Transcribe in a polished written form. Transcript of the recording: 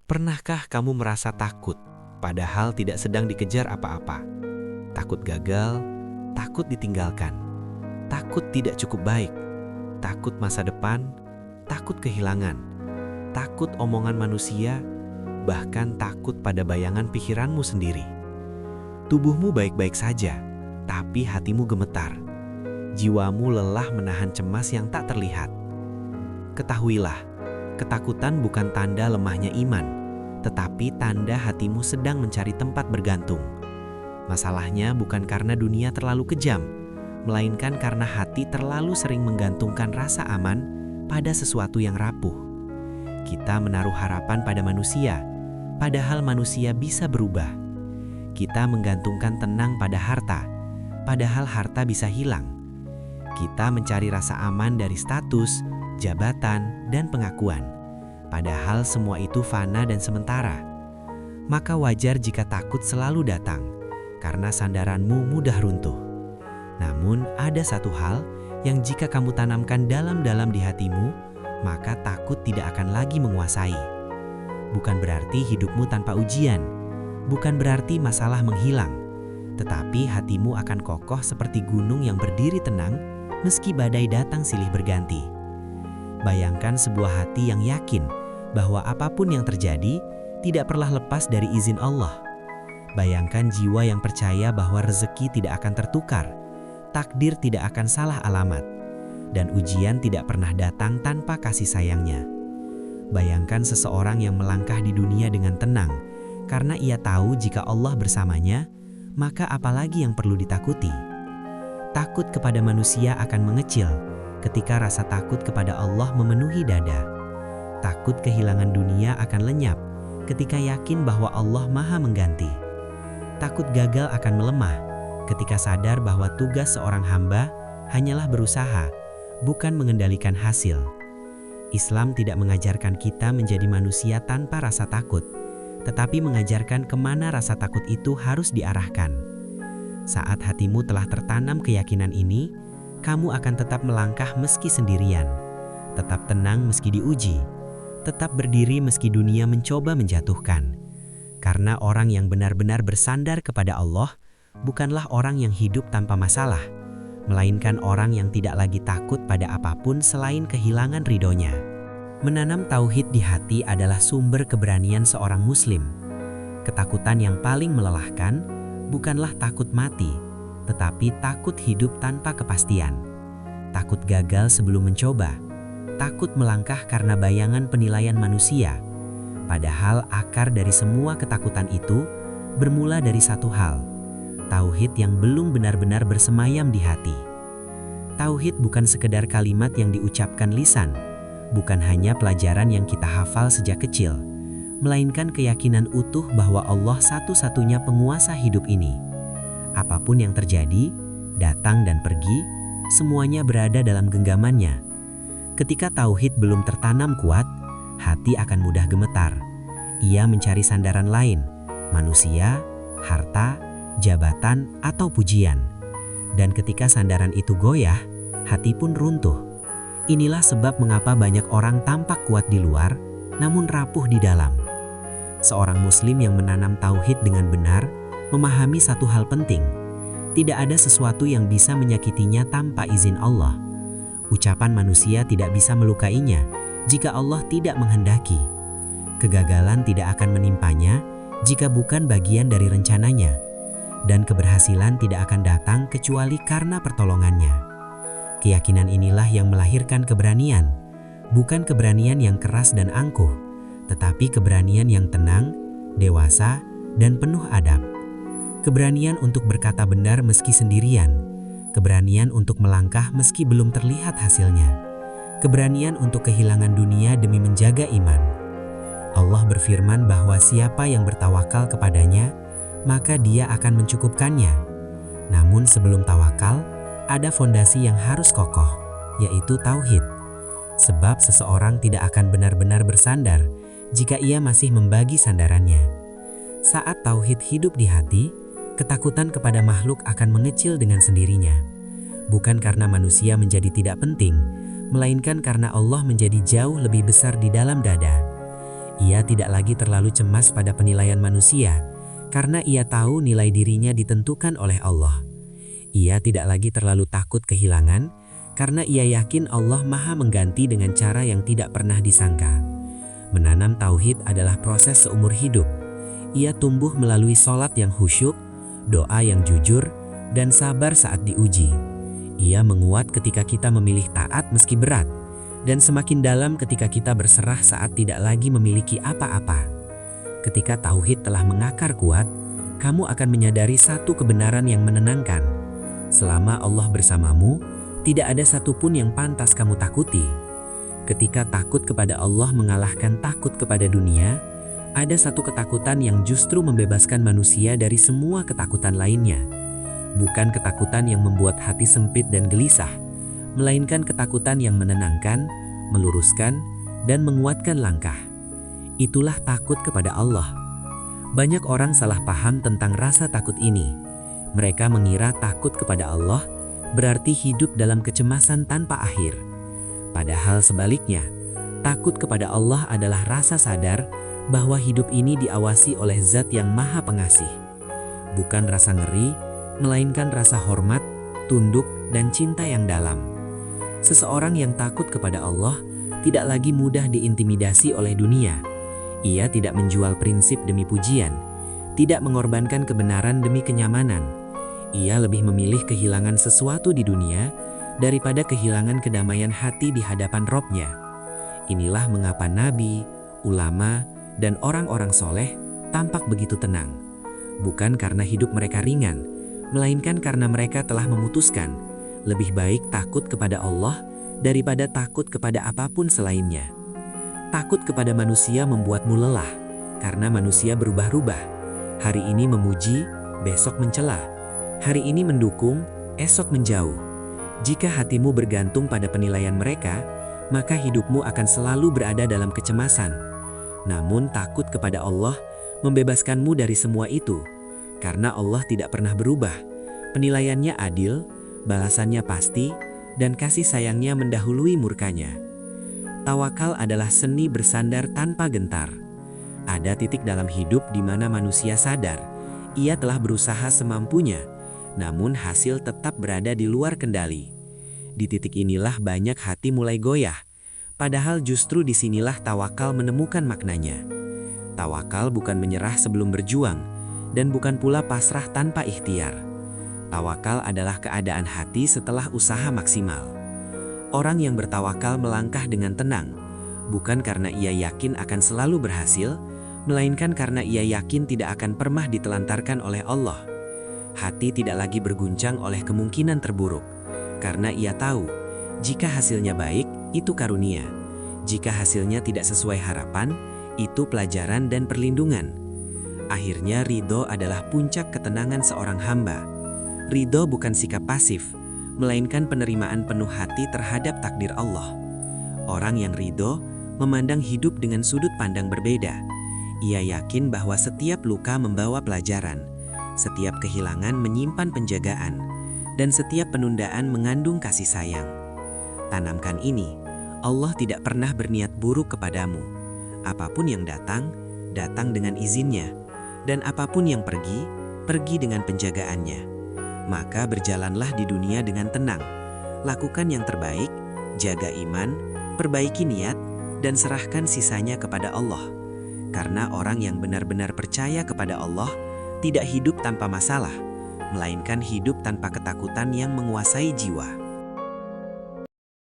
Pernahkah kamu merasa takut, padahal tidak sedang dikejar apa-apa? Takut gagal, takut ditinggalkan, takut tidak cukup baik, takut masa depan, takut kehilangan, takut omongan manusia, bahkan takut pada bayangan pikiranmu sendiri. Tubuhmu baik-baik saja, tapi hatimu gemetar. Jiwamu lelah menahan cemas yang tak terlihat. Ketahuilah, ketakutan bukan tanda lemahnya iman, tetapi tanda hatimu sedang mencari tempat bergantung. Masalahnya bukan karena dunia terlalu kejam, melainkan karena hati terlalu sering menggantungkan rasa aman pada sesuatu yang rapuh. Kita menaruh harapan pada manusia, padahal manusia bisa berubah. Kita menggantungkan tenang pada harta, padahal harta bisa hilang. Kita mencari rasa aman dari status, jabatan, dan pengakuan, padahal semua itu fana dan sementara. Maka wajar jika takut selalu datang, karena sandaranmu mudah runtuh. Namun ada satu hal yang jika kamu tanamkan dalam-dalam di hatimu, maka takut tidak akan lagi menguasai. Bukan berarti hidupmu tanpa ujian, bukan berarti masalah menghilang, tetapi hatimu akan kokoh seperti gunung yang berdiri tenang meski badai datang silih berganti. Bayangkan sebuah hati yang yakin bahwa apapun yang terjadi tidak pernah lepas dari izin Allah. Bayangkan jiwa yang percaya bahwa rezeki tidak akan tertukar, takdir tidak akan salah alamat, dan ujian tidak pernah datang tanpa kasih sayangnya. Bayangkan seseorang yang melangkah di dunia dengan tenang, karena ia tahu jika Allah bersamanya, maka apalagi yang perlu ditakuti. Takut kepada manusia akan mengecil ketika rasa takut kepada Allah memenuhi dada. Takut kehilangan dunia akan lenyap ketika yakin bahwa Allah Maha mengganti. Takut gagal akan melemah ketika sadar bahwa tugas seorang hamba hanyalah berusaha, bukan mengendalikan hasil. Islam tidak mengajarkan kita menjadi manusia tanpa rasa takut, tetapi mengajarkan kemana rasa takut itu harus diarahkan. Saat hatimu telah tertanam keyakinan ini, kamu akan tetap melangkah meski sendirian, tetap tenang meski diuji, tetap berdiri meski dunia mencoba menjatuhkan. Karena orang yang benar-benar bersandar kepada Allah bukanlah orang yang hidup tanpa masalah, melainkan orang yang tidak lagi takut pada apapun selain kehilangan ridhonya. Menanam tauhid di hati adalah sumber keberanian seorang muslim. Ketakutan yang paling melelahkan bukanlah takut mati, tetapi takut hidup tanpa kepastian. Takut gagal sebelum mencoba, takut melangkah karena bayangan penilaian manusia. Padahal akar dari semua ketakutan itu bermula dari satu hal, tauhid yang belum benar-benar bersemayam di hati. Tauhid bukan sekedar kalimat yang diucapkan lisan, bukan hanya pelajaran yang kita hafal sejak kecil, melainkan keyakinan utuh bahwa Allah satu-satunya penguasa hidup ini. Apapun yang terjadi, datang dan pergi, semuanya berada dalam genggamannya. Ketika tauhid belum tertanam kuat, hati akan mudah gemetar. Ia mencari sandaran lain, manusia, harta, jabatan, atau pujian. Dan ketika sandaran itu goyah, hati pun runtuh. Inilah sebab mengapa banyak orang tampak kuat di luar, namun rapuh di dalam. Seorang muslim yang menanam tauhid dengan benar, memahami satu hal penting. Tidak ada sesuatu yang bisa menyakitinya tanpa izin Allah. Ucapan manusia tidak bisa melukainya jika Allah tidak menghendaki. Kegagalan tidak akan menimpanya jika bukan bagian dari rencananya. Dan keberhasilan tidak akan datang kecuali karena pertolongannya. Keyakinan inilah yang melahirkan keberanian. Bukan keberanian yang keras dan angkuh, tetapi keberanian yang tenang, dewasa, dan penuh adab. Keberanian untuk berkata benar meski sendirian. Keberanian untuk melangkah meski belum terlihat hasilnya. Keberanian untuk kehilangan dunia demi menjaga iman. Allah berfirman bahwa siapa yang bertawakal kepadanya, maka Dia akan mencukupkannya. Namun sebelum tawakal, ada fondasi yang harus kokoh, yaitu tauhid. Sebab seseorang tidak akan benar-benar bersandar jika ia masih membagi sandarannya. Saat tauhid hidup di hati, ketakutan kepada makhluk akan mengecil dengan sendirinya. Bukan karena manusia menjadi tidak penting, melainkan karena Allah menjadi jauh lebih besar di dalam dada. Ia tidak lagi terlalu cemas pada penilaian manusia, karena ia tahu nilai dirinya ditentukan oleh Allah. Ia tidak lagi terlalu takut kehilangan, karena ia yakin Allah Maha mengganti dengan cara yang tidak pernah disangka. Menanam tauhid adalah proses seumur hidup. Ia tumbuh melalui sholat yang khusyuk, doa yang jujur, dan sabar saat diuji. Ia menguat ketika kita memilih taat meski berat, dan semakin dalam ketika kita berserah saat tidak lagi memiliki apa-apa. Ketika tauhid telah mengakar kuat, kamu akan menyadari satu kebenaran yang menenangkan. Selama Allah bersamamu, tidak ada satupun yang pantas kamu takuti. Ketika takut kepada Allah mengalahkan takut kepada dunia, ada satu ketakutan yang justru membebaskan manusia dari semua ketakutan lainnya. Bukan ketakutan yang membuat hati sempit dan gelisah, melainkan ketakutan yang menenangkan, meluruskan, dan menguatkan langkah. Itulah takut kepada Allah. Banyak orang salah paham tentang rasa takut ini. Mereka mengira takut kepada Allah berarti hidup dalam kecemasan tanpa akhir. Padahal sebaliknya, takut kepada Allah adalah rasa sadar bahwa hidup ini diawasi oleh Zat yang Maha Pengasih. Bukan rasa ngeri, melainkan rasa hormat, tunduk, dan cinta yang dalam. Seseorang yang takut kepada Allah tidak lagi mudah diintimidasi oleh dunia. Ia tidak menjual prinsip demi pujian, tidak mengorbankan kebenaran demi kenyamanan. Ia lebih memilih kehilangan sesuatu di dunia daripada kehilangan kedamaian hati di hadapan Robnya. Inilah mengapa nabi, ulama, dan orang-orang soleh tampak begitu tenang. Bukan karena hidup mereka ringan, melainkan karena mereka telah memutuskan lebih baik takut kepada Allah daripada takut kepada apapun selainnya. Takut kepada manusia membuatmu lelah, karena manusia berubah-ubah. Hari ini memuji, besok mencela. Hari ini mendukung, esok menjauh. Jika hatimu bergantung pada penilaian mereka, maka hidupmu akan selalu berada dalam kecemasan. Namun takut kepada Allah membebaskanmu dari semua itu, karena Allah tidak pernah berubah. Penilaiannya adil, balasannya pasti, dan kasih sayangnya mendahului murkanya. Tawakal adalah seni bersandar tanpa gentar. Ada titik dalam hidup di mana manusia sadar, ia telah berusaha semampunya, namun hasil tetap berada di luar kendali. Di titik inilah banyak hati mulai goyah, padahal justru disinilah tawakal menemukan maknanya. Tawakal bukan menyerah sebelum berjuang, dan bukan pula pasrah tanpa ikhtiar. Tawakal adalah keadaan hati setelah usaha maksimal. Orang yang bertawakal melangkah dengan tenang, bukan karena ia yakin akan selalu berhasil, melainkan karena ia yakin tidak akan pernah ditelantarkan oleh Allah. Hati tidak lagi berguncang oleh kemungkinan terburuk, karena ia tahu, jika hasilnya baik, itu karunia. Jika hasilnya tidak sesuai harapan, itu pelajaran dan perlindungan. Akhirnya ridho adalah puncak ketenangan seorang hamba. Ridho bukan sikap pasif, melainkan penerimaan penuh hati terhadap takdir Allah. Orang yang ridho memandang hidup dengan sudut pandang berbeda. Ia yakin bahwa setiap luka membawa pelajaran, setiap kehilangan menyimpan penjagaan, dan setiap penundaan mengandung kasih sayang. Tanamkan ini, Allah tidak pernah berniat buruk kepadamu. Apapun yang datang, datang dengan izinnya, dan apapun yang pergi, pergi dengan penjagaannya. Maka berjalanlah di dunia dengan tenang, lakukan yang terbaik, jaga iman, perbaiki niat, dan serahkan sisanya kepada Allah. Karena orang yang benar-benar percaya kepada Allah tidak hidup tanpa masalah, melainkan hidup tanpa ketakutan yang menguasai jiwa.